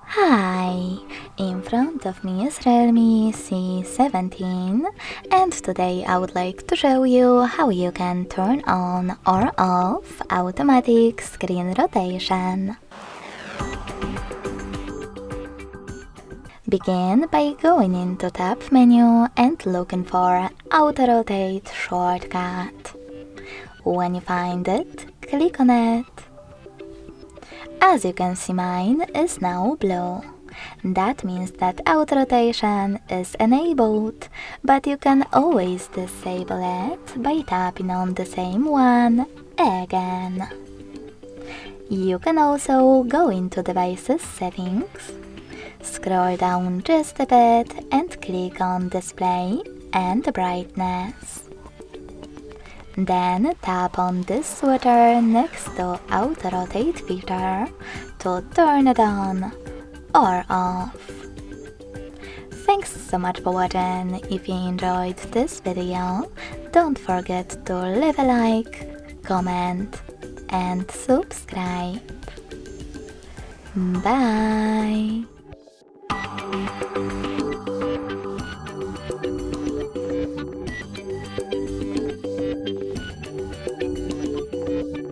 Hi! In front of me is REALME C17 and today I would like to show you how you can turn on or off automatic screen rotation. Begin by going into Tab menu and looking for Auto Rotate shortcut. When you find it, click on it. As you can see, mine is now blue. That means that auto rotation is enabled, but you can always disable it by tapping on the same one again. You can also go into Devices Settings, scroll down just a bit and click on Display and Brightness. Then tap on this switcher next to Auto Rotate feature to turn it on or off. Thanks so much for watching. If you enjoyed this video, don't forget to leave a like, comment and subscribe. Bye!